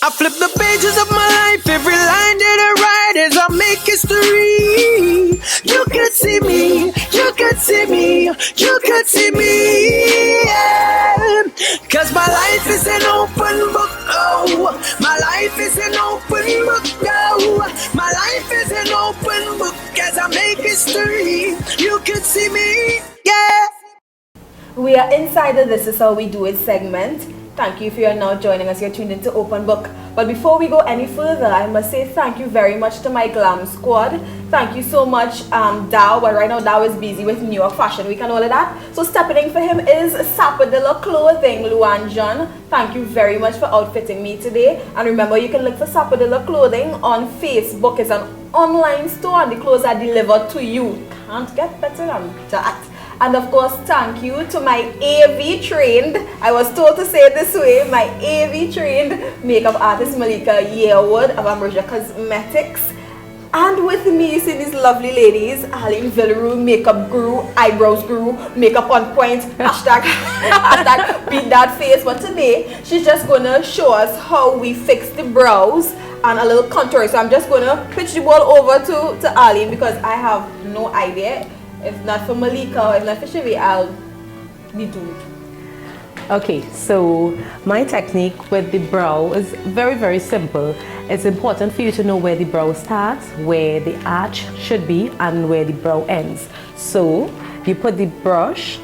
I flip the pages of my life, every line that I write as I make history. You could see me, you could see me, you could see me, yeah. Cause my life is an open book, oh. My life is an open book, oh. My life is an open book as I make history. You could see me, yeah. We are inside the This Is How We Do It segment. Thank you if you are now joining us. You're tuned into Open Book. But before we go any further, I must say thank you very much to my glam squad. Thank you so much, Dow. But right now, Dow is busy with New York Fashion Week and all of that. So stepping in for him is Sapodilla Clothing, Luan John. Thank you very much for outfitting me today. And remember, you can look for Sapodilla Clothing on Facebook. It's an online store and the clothes are delivered to you. Can't get better than that. And of course, thank you to my AV trained, I was told to say it this way, my AV trained makeup artist Malika Yearwood of Ambrosia Cosmetics. And with me, you see these lovely ladies, Aline Villaroo, makeup guru, eyebrows guru, makeup on point, hashtag beat that face. But today, she's just gonna show us how we fix the brows and a little contour. So I'm just gonna pitch the ball over to Aline because I have no idea. If not for Malika or if not for Shivi, I'll be doomed. Okay, so my technique with the brow is very, very simple. It's important for you to know where the brow starts, where the arch should be, and where the brow ends. So you put the brush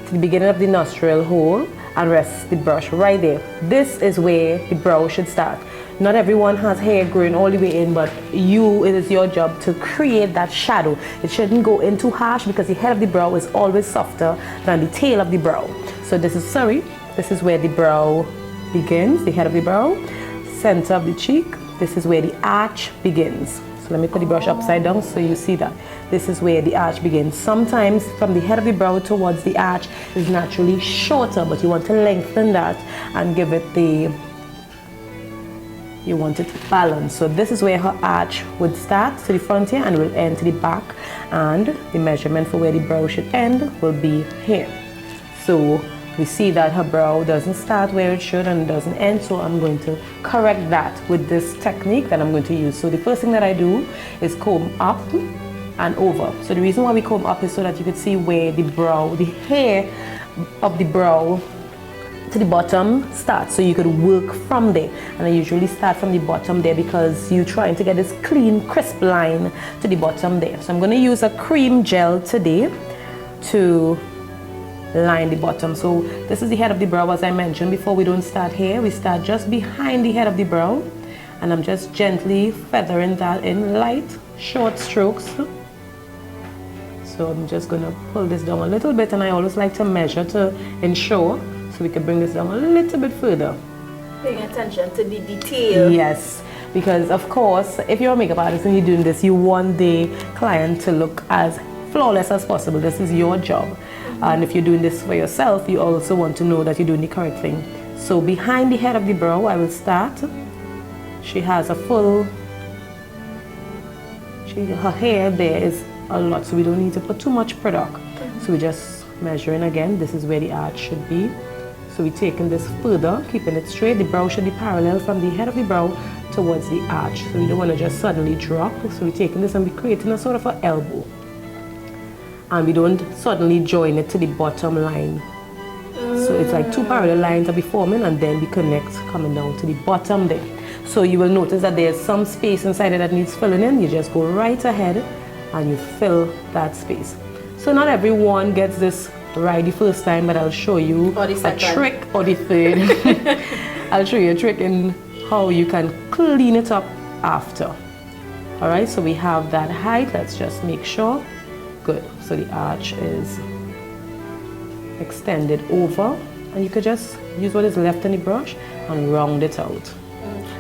to the beginning of the nostril hole and rest the brush right there. This is where the brow should start. Not everyone has hair growing all the way in, but it is your job to create that shadow. It shouldn't go in too harsh because the head of the brow is always softer than the tail of the brow. So this is where the brow begins, the head of the brow, center of the cheek. This is where the arch begins. So let me put the brush upside down so you see that. This is where the arch begins. Sometimes from the head of the brow towards the arch is naturally shorter, but you want to lengthen that and give it you want it balanced. So this is where her arch would start to the front here and will end to the back, and the measurement for where the brow should end will be here. So we see that her brow doesn't start where it should and doesn't end, so I'm going to correct that with this technique that I'm going to use. So the first thing that I do is comb up and over. So the reason why we comb up is so that you can see where the brow, the hair of the brow to the bottom starts, so you could work from there. And I usually start from the bottom there because you're trying to get this clean, crisp line to the bottom there. So I'm going to use a cream gel today to line the bottom. So this is the head of the brow, as I mentioned before. We don't start here, we start just behind the head of the brow, and I'm just gently feathering that in light, short strokes. So I'm just going to pull this down a little bit, and I always like to measure to ensure. So we can bring this down a little bit further. Paying attention to the detail. Yes, because of course, if you're a makeup artist and you're doing this, you want the client to look as flawless as possible. This is your job. And if you're doing this for yourself, you also want to know that you're doing the correct thing. So behind the head of the brow, I will start. She has a full, her hair there is a lot, so we don't need to put too much product. So we're just measuring again. This is where the arch should be. So we're taking this further, keeping it straight. The brow should be parallel from the head of the brow towards the arch. So we don't want to just suddenly drop. So we're taking this and we're creating a sort of an elbow. And we don't suddenly join it to the bottom line. So it's like two parallel lines are be forming, and then we connect coming down to the bottom there. So you will notice that there's some space inside it that needs filling in. You just go right ahead and you fill that space. So not everyone gets this right the first time, but I'll show you a trick, or the third. I'll show you a trick in how you can clean it up after. Alright, so we have that height. Let's just make sure. Good. So the arch is extended over, and you could just use what is left in the brush and round it out.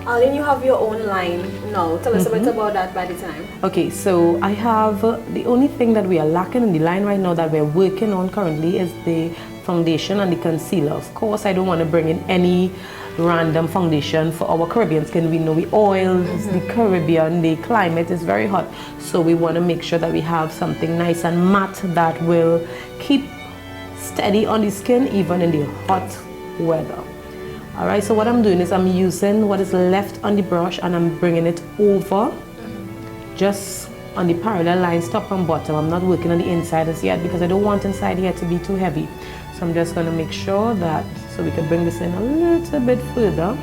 Aline, you have your own line now. Tell us a bit about that by the time. Okay, so I have the only thing that we are lacking in the line right now that we're working on currently is the foundation and the concealer. Of course, I don't want to bring in any random foundation for our Caribbean skin. We know we oil, the Caribbean, the climate is very hot. So we want to make sure that we have something nice and matte that will keep steady on the skin even in the hot weather. Alright, so what I'm doing is I'm using what is left on the brush and I'm bringing it over just on the parallel lines, top and bottom. I'm not working on the inside as yet because I don't want inside here to be too heavy. So I'm just going to make sure that, so we can bring this in a little bit further.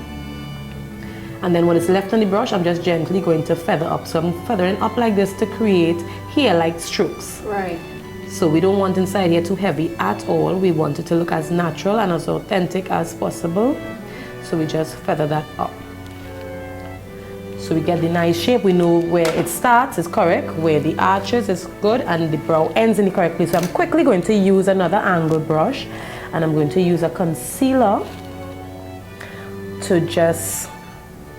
And then what is left on the brush, I'm just gently going to feather up. So I'm feathering up like this to create hair-like strokes. Right. So we don't want inside here too heavy at all. We want it to look as natural and as authentic as possible. So we just feather that up. So we get the nice shape. We know where it starts is correct, where the arches is good, and the brow ends in the correct place. So I'm quickly going to use another angle brush, and I'm going to use a concealer to just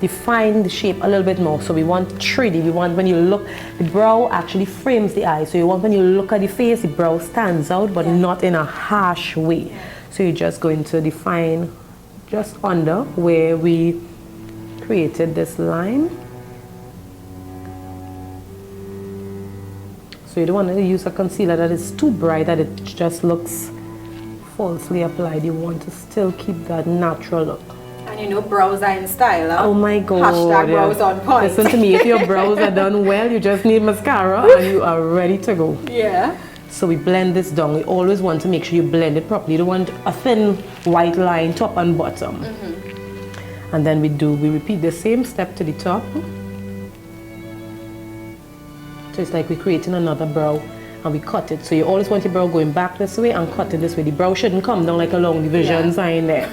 define the shape a little bit more. So we want 3D. We want when you look, the brow actually frames the eye. So you want when you look at the face, the brow stands out, but not in a harsh way. So you're just going to define just under where we created this line. So you don't want to use a concealer that is too bright that it just looks falsely applied. You want to still keep that natural look. And you know, brows are in style. Huh? Oh my God. Hashtag brows on point. Listen to me, if your brows are done well, you just need mascara and you are ready to go. Yeah. So we blend this down. We always want to make sure you blend it properly. You don't want a thin white line top and bottom. And then we repeat the same step to the top. So it's like we're creating another brow and we cut it. So you always want your brow going back this way and cut it this way. The brow shouldn't come down like a long division sign there.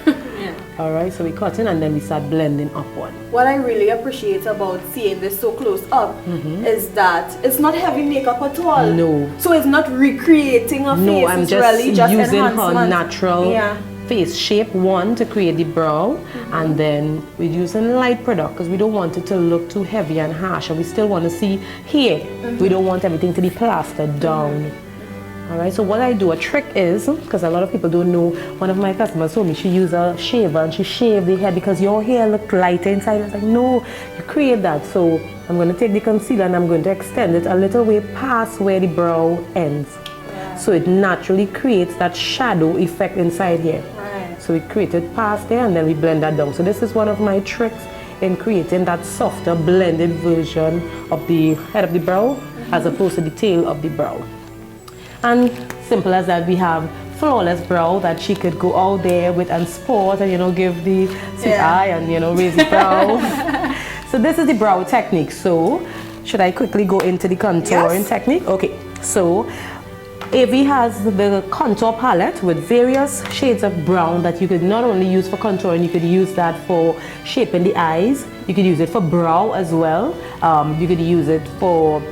Alright, so we cut in and then we start blending upward. What I really appreciate about seeing this so close up is that it's not heavy makeup at all. No. So it's not recreating a face. No, I'm it's just really just using her enhancement. natural face shape, one, to create the brow, and then we're using light product because we don't want it to look too heavy and harsh, and we still want to see hair. We don't want everything to be plastered down. Alright, so what I do, a trick is, because a lot of people don't know, one of my customers told me she used a shaver and she shaved the hair because your hair looked lighter inside. I was like, no, you create that. So I'm going to take the concealer and I'm going to extend it a little way past where the brow ends. So it naturally creates that shadow effect inside here. So we create it past there and then we blend that down. So this is one of my tricks in creating that softer blended version of the head of the brow as opposed to the tail of the brow. And simple as that, we have flawless brow that she could go out there with and sport and, you know, give the sweet eye and, you know, raise the brow. So this is the brow technique. So should I quickly go into the contouring technique? Okay, so Avie has the contour palette with various shades of brown that you could not only use for contouring, you could use that for shaping the eyes. You could use it for brow as well. You could use it for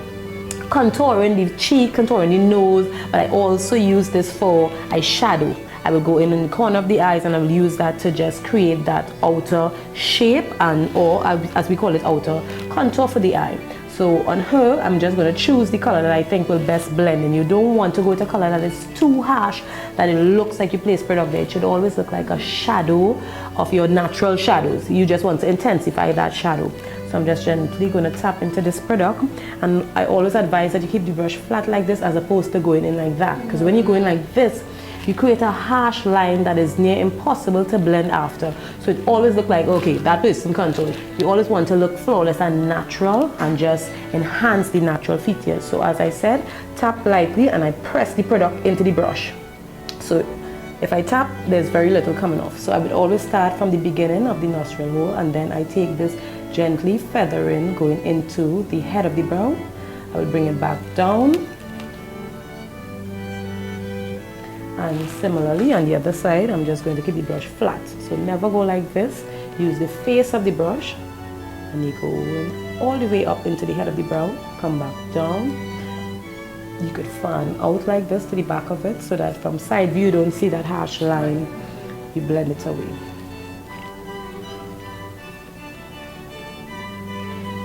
contouring the cheek, contouring the nose, but I also use this for eyeshadow. I will go in the corner of the eyes and I will use that to just create that outer shape and, or as we call it, outer contour for the eye. So on her, I'm just going to choose the color that I think will best blend in. You don't want to go with a color that is too harsh, that it looks like you place product there. It should always look like a shadow of your natural shadows. You just want to intensify that shadow. So I'm just gently going to tap into this product, and I always advise that you keep the brush flat like this as opposed to going in like that, because when you go in like this, you create a harsh line that is near impossible to blend after. So it always looks like, okay, that person contoured. You always want to look flawless and natural and just enhance the natural features. So as I said, tap lightly and I press the product into the brush. So if I tap, there's very little coming off. So I would always start from the beginning of the nostril hole, and then I take this gently feathering going into the head of the brow. I will bring it back down. And similarly on the other side, I'm just going to keep the brush flat. So never go like this. Use the face of the brush and you go in all the way up into the head of the brow. Come back down. You could fan out like this to the back of it so that from side view you don't see that harsh line. You blend it away.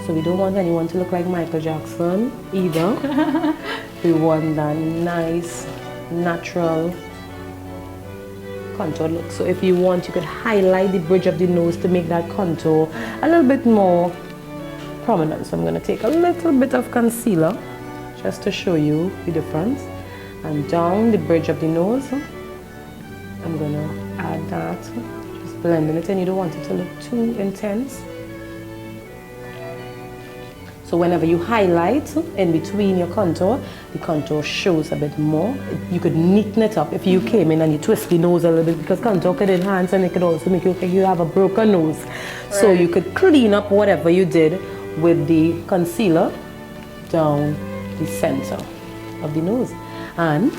So we don't want anyone to look like Michael Jackson either. We want that nice, natural contour look. So if you want, you could highlight the bridge of the nose to make that contour a little bit more prominent. So I'm going to take a little bit of concealer just to show you the difference, and down the bridge of the nose I'm going to add that just blending it in. You don't want it to look too intense. So whenever you highlight in between your contour, the contour shows a bit more. You could neaten it up if you came in and you twist the nose a little bit, because contour could enhance and it could also make you look like you have a broken nose. Right. So you could clean up whatever you did with the concealer down the center of the nose. And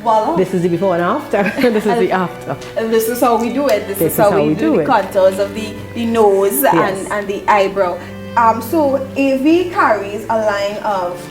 voila. This is the before and after. This is the after. And this is how we do it. This is how we do the contours of the nose, yes, and the eyebrow. So AV carries a line of...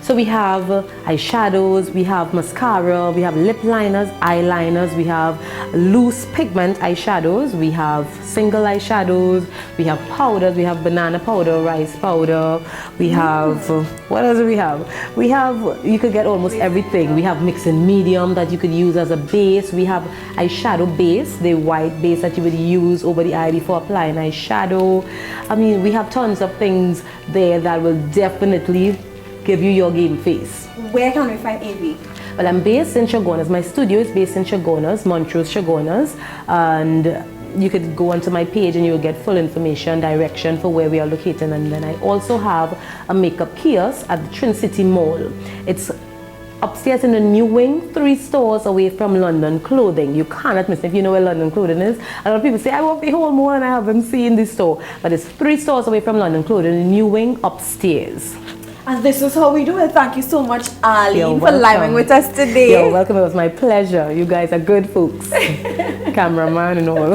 So we have eyeshadows, we have mascara, we have lip liners, eyeliners, we have loose pigment eyeshadows, we have single eyeshadows, we have powders, we have banana powder, rice powder, we have, what else do we have? We have, you could get almost everything. We have mixing medium that you could use as a base. We have eyeshadow base, the white base that you would use over the eye before applying eyeshadow. I mean, we have tons of things there that will definitely give you your game face. Where can we find AV? Well, I'm based in Chaguanas. My studio is based in Chaguanas, Montrose, Chaguanas, and you could go onto my page and you'll get full information, direction for where we are located. And then I also have a makeup kiosk at the Trin City Mall. It's upstairs in the new wing, 3 stores away from London Clothing. You cannot miss it. If you know where London Clothing is, a lot of people say, I walk the whole mall and I haven't seen this store. But it's 3 stores away from London Clothing, the new wing upstairs. And this is how we do it. Thank you so much, Arlene, for living with us today. You're welcome. It was my pleasure. You guys are good folks. Cameraman and all.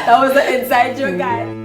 That was the inside joke, guys.